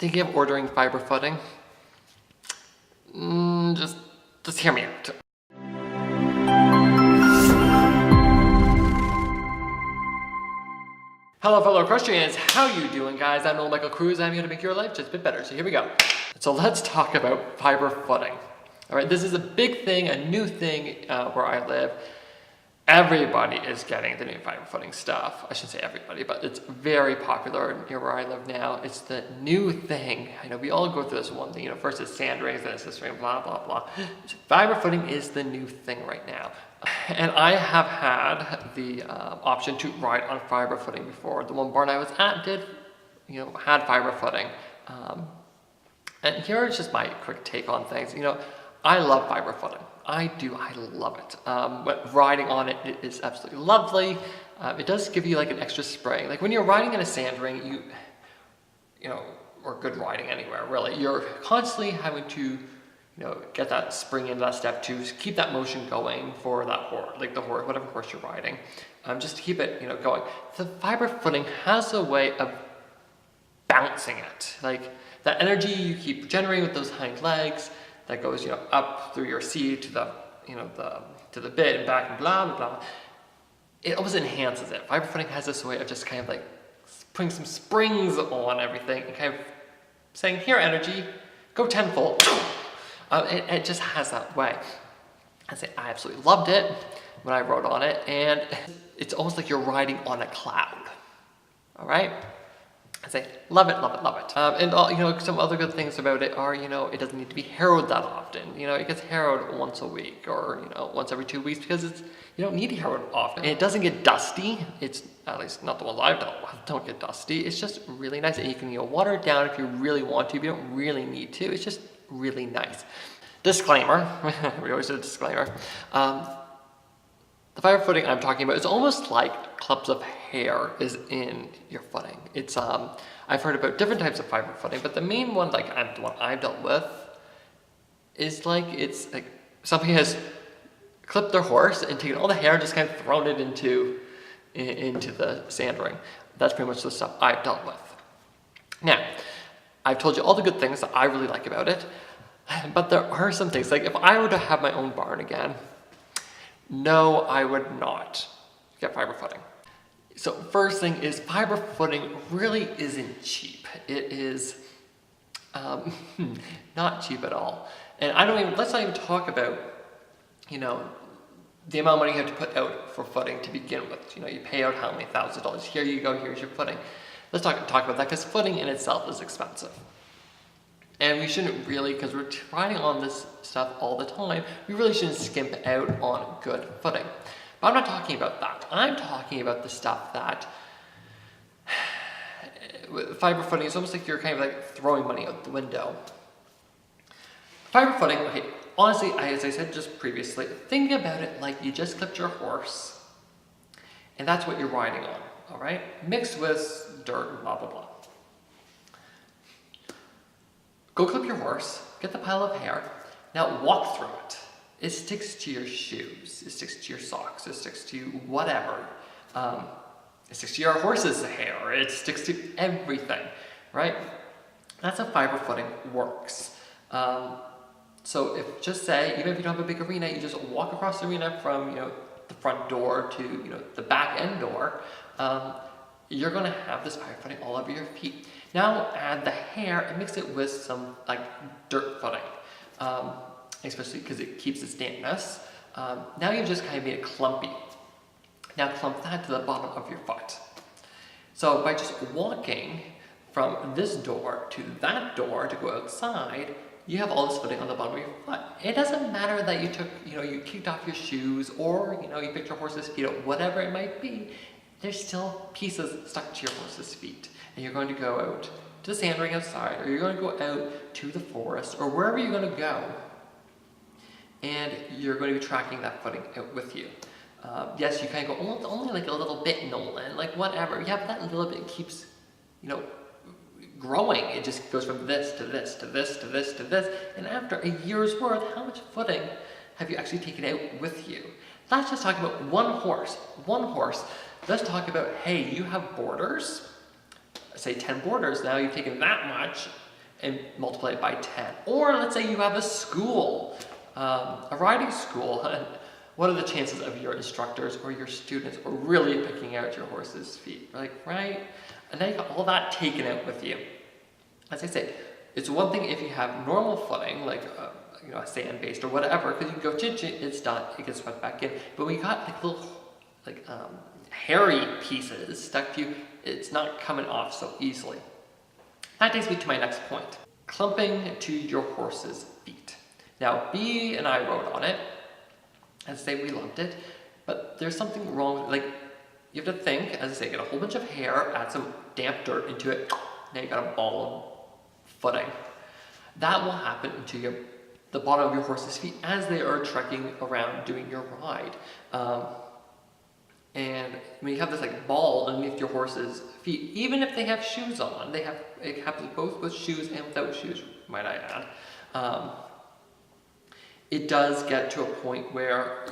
Thinking of ordering fiber footing? Just hear me out. Hello fellow equestrians, how you doing guys? I'm Nolan M Cruz, I'm here to make your life just a bit better, so here we go. So let's talk about fiber footing. Alright, this is a big thing, a new thing where I live. Everybody is getting the new fiber footing stuff. I shouldn't say everybody, but it's very popular near where I live now. It's the new thing. I know we all go through this one thing, first it's sand rings, then it's this ring, blah, blah, blah. Fiber footing is the new thing right now. And I have had the option to ride on fiber footing before. The one barn I was at had fiber footing. And here's just my quick take on things. I love fiber footing. I love it. But riding on it, it is absolutely lovely. It does give you like an extra spring. Like when you're riding in a sand ring, or good riding anywhere really, you're constantly having to get that spring into that step to keep that motion going for that horse, like the horse, whatever horse you're riding, just to keep it, going. The fiber footing has a way of bouncing it, like that energy you keep generating with those hind legs that goes, up through your seat to the, to the bit and back and blah, blah, blah. It almost enhances it. Fiber footing has this way of just kind of like putting some springs on everything and kind of saying, here energy, go tenfold. It just has that way. I absolutely loved it when I rode on it, and it's almost like you're riding on a cloud. All right? Love it, love it, love it. And some other good things about it are, it doesn't need to be harrowed that often. It gets harrowed once a week or, once every 2 weeks because you don't need to harrow it often. And it doesn't get dusty. It's, at least not the ones I've dealt with, don't get dusty. It's just really nice. And you can, water it down if you really want to, but you don't really need to. It's just really nice. Disclaimer, we always do a disclaimer. The fiber footing I'm talking about is almost like clumps of hair is in your footing. It's I've heard about different types of fiber footing, but the main one, the one I've dealt with, is it's like somebody has clipped their horse and taken all the hair and just kind of thrown it into the sand ring. That's pretty much the stuff I've dealt with. Now, I've told you all the good things that I really like about it, but there are some things, like if I were to have my own barn again, no, I would not get fiber footing. So first thing is, fiber footing really isn't cheap. It is not cheap at all. And let's not even talk about, the amount of money you have to put out for footing to begin with. You pay out how many thousands of dollars. Here you go, here's your footing. Let's talk about that, because footing in itself is expensive. And we shouldn't really, because we're riding on this stuff all the time, we really shouldn't skimp out on good footing. But I'm not talking about that. I'm talking about the stuff that, with fiber footing, it's almost like you're kind of like throwing money out the window. Fiber footing, okay, honestly, as I said just previously, think about it like you just clipped your horse, and that's what you're riding on, all right? Mixed with dirt and blah, blah, blah. Go clip your horse, get the pile of hair, now walk through it. It sticks to your shoes, it sticks to your socks, it sticks to whatever. It sticks to your horse's hair, it sticks to everything, right? That's how fiber footing works. So just say, even if you don't have a big arena, you just walk across the arena from, the front door to, the back end door, you're gonna have this fiber footing all over your feet. Now add the hair and mix it with some dirt footing, especially because it keeps its dampness. Now you've just kind of made it clumpy. Now clump that to the bottom of your foot. So by just walking from this door to that door to go outside, you have all this footing on the bottom of your foot. It doesn't matter that you took, you kicked off your shoes, or, you picked your horse's feet up, whatever it might be. There's still pieces stuck to your horse's feet. And you're going to go out to the sand ring outside, or you're going to go out to the forest, or wherever you're going to go. And you're going to be tracking that footing out with you. Yes, you kind of go, only like a little bit, Nolan, like whatever. Yeah, but that little bit keeps, growing. It just goes from this to this to this to this to this. And after a year's worth, how much footing have you actually taken out with you? Let's just talk about one horse. Let's talk about, hey, you have borders, say 10 borders. Now you've taken that much and multiply it by 10. Or let's say you have a school, a riding school, and what are the chances of your instructors or your students are really picking out your horse's feet? Right? And now you got all that taken out with you. As I say, it's one thing if you have normal footing, like a sand-based or whatever, because you can go chin, it's done, it gets swept back in. But when you got like little hairy pieces stuck to you, it's not coming off so easily. That takes me to my next point. Clumping to your horse's feet. Now, B and I rode on it, and say we loved it, but there's something wrong with you have to think, as I say, get a whole bunch of hair, add some damp dirt into it, now you got a ball of footing. That will happen to the bottom of your horse's feet as they are trekking around doing your ride. And when you have this ball underneath your horse's feet, even if they have shoes on, it happens both with shoes and without shoes, might I add. It does get to a point where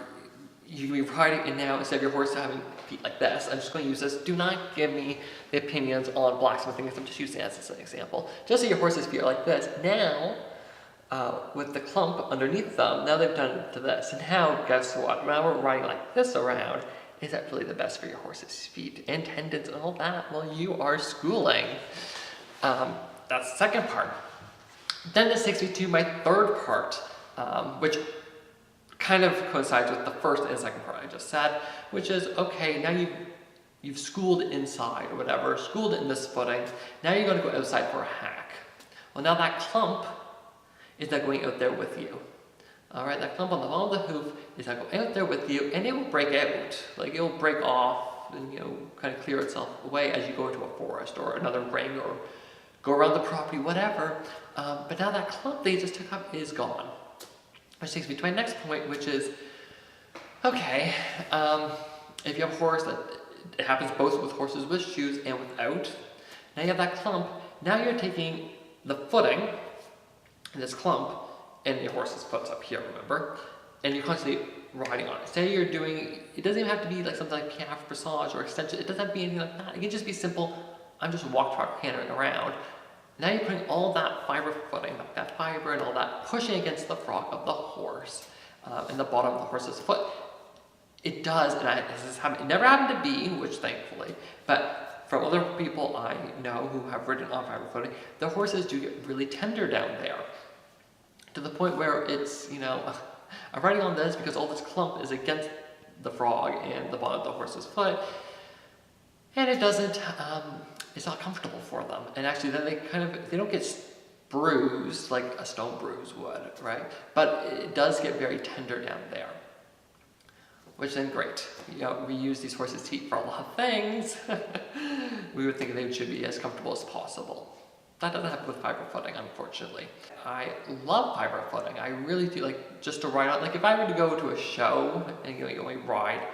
you can be riding, and now instead of your horse having feet like this, I'm just going to use this. Do not give me the opinions on blacksmithing, I'm just using it as an example. Just so your horse's feet are like this. Now, with the clump underneath them, now they've done it to this. And now, guess what? Now we're riding like this around. Is that really the best for your horse's feet and tendons and all that? Well, you are schooling. That's the second part. Then this takes me to my third part, which kind of coincides with the first and second part I just said, which is, okay, now you've schooled inside or whatever, schooled in this footing, now you're going to go outside for a hack. Well, now that clump is not going out there with you. All right, that clump on the bottom of the hoof is not going out there with you, and it will break out. It will break off and, kind of clear itself away as you go into a forest or another ring or go around the property, whatever. But now that clump that you just took up is gone. Which takes me to my next point, which is, okay, if you have a horse it happens both with horses with shoes and without. Now you have that clump. Now you're taking the footing, this clump, and your horse's foot's up here, remember? And you're constantly riding on it. Say you're doing, it doesn't even have to be something like calf dressage or extension. It doesn't have to be anything like that. It can just be simple, I'm just walk cantering around. Now you're putting all that fiber footing, that fiber and all that, pushing against the frog of the horse and the bottom of the horse's foot. It does, and it never happened to me, which thankfully, but from other people I know who have ridden on fiber footing, the horses do get really tender down there. To the point where it's, I'm riding on this because all this clump is against the frog and the bottom of the horse's foot, and it doesn't, it's not comfortable for them. And actually then they don't get bruised like a stone bruise would, right? But it does get very tender down there. Which then great. We use these horses' feet for a lot of things. We would think they should be as comfortable as possible. That doesn't happen with fiber footing, unfortunately. I love fiber footing. I really do, just to ride on. If I were to go to a show and only ride,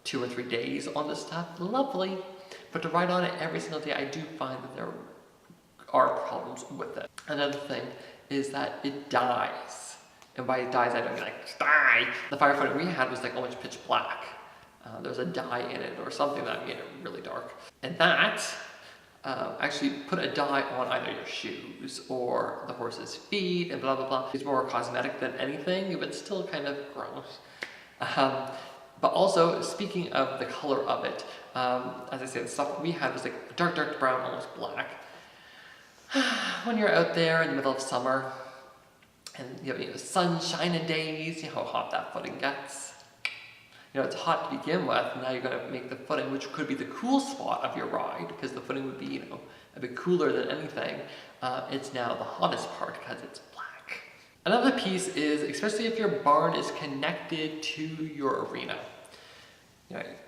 2 or 3 days on this stuff, lovely. But to ride on it every single day, I do find that there are problems with it. Another thing is that it dies. And by it dies, I don't mean die. The fiber footing we had was almost pitch black. There was a dye in it or something that made it really dark. And that actually put a dye on either your shoes or the horse's feet and blah, blah, blah. It's more cosmetic than anything, but still kind of gross. But also, speaking of the color of it, as I said, the stuff we had was dark brown, almost black. When you're out there in the middle of summer and you have sunshine days, you know how hot that footing gets. It's hot to begin with, and now you're going to make the footing, which could be the cool spot of your ride, because the footing would be, a bit cooler than anything. It's now the hottest part because it's black. Another piece is, especially if your barn is connected to your arena.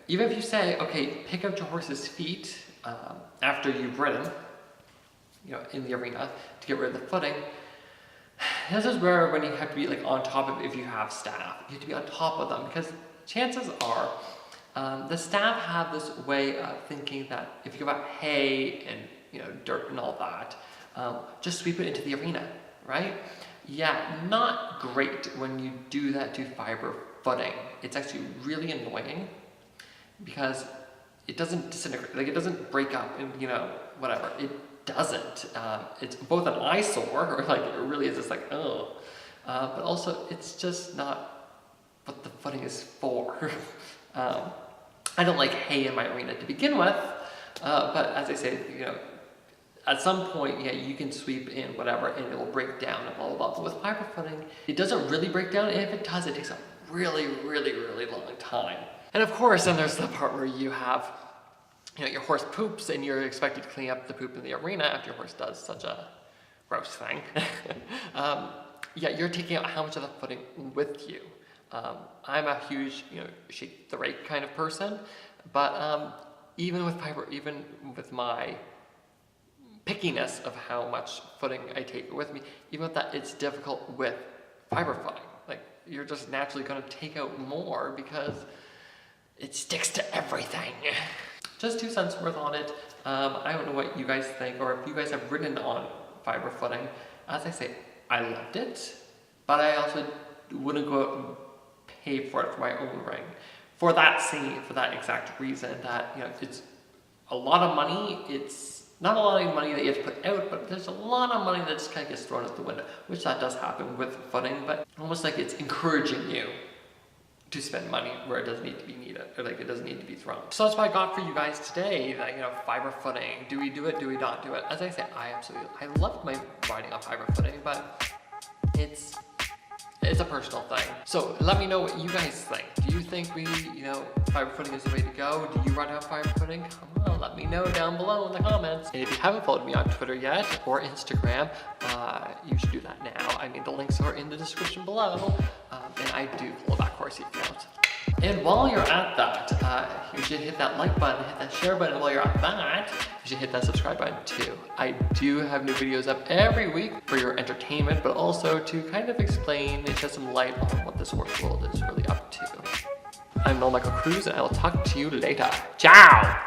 Even if you say, okay, pick up your horse's feet after you've ridden, in the arena to get rid of the footing. This is where when you have to be on top of, if you have staff, you have to be on top of them, because chances are the staff have this way of thinking that if you got hay and dirt and all that, just sweep it into the arena, right? Yeah, not great when you do that to fiber footing. It's actually really annoying because it doesn't disintegrate, it doesn't break up and whatever. doesn't. It's both an eyesore, or like it really is just like, oh, but also it's just not what the footing is for. I don't like hay in my arena to begin with, but as I say, at some point, yeah, you can sweep in whatever and it will break down and blah, blah, blah. But with fiber footing, it doesn't really break down, and if it does, it takes a really, really, really long time. And of course, then there's the part where you have, your horse poops and you're expected to clean up the poop in the arena after your horse does such a gross thing. Yeah, you're taking out how much of the footing with you. I'm a huge, shake the rake kind of person, but even with fiber, even with my pickiness of how much footing I take with me, even with that, it's difficult with fiber footing. Like, you're just naturally going to take out more because it sticks to everything. Just 2 cents worth on it. I don't know what you guys think, or if you guys have ridden on fiber footing. As I say, I loved it, but I also wouldn't go out and pay for it for my own ring. For that exact reason that, it's a lot of money. It's not a lot of money that you have to put out, but there's a lot of money that just kind of gets thrown out the window, which that does happen with footing, but almost like it's encouraging you to spend money where it doesn't need to be needed, or like it doesn't need to be thrown. So that's what I got for you guys today, that, fiber footing. Do we do it? Do we not do it? As I say, I love my riding on fiber footing, but it's a personal thing. So let me know what you guys think. Do you think fiber footing is the way to go? Do you ride on fiber footing? Come on, let me know down below in the comments. And if you haven't followed me on Twitter yet, or Instagram, you should do that now. I mean, the links are in the description below. And I do follow that Horsey account. And while you're at that, you should hit that like button, hit that share button. While you're at that, you should hit that subscribe button too. I do have new videos up every week for your entertainment, but also to kind of explain and shed some light on what this horse world is really up to. I'm Nolan M Cruz, and I will talk to you later. Ciao!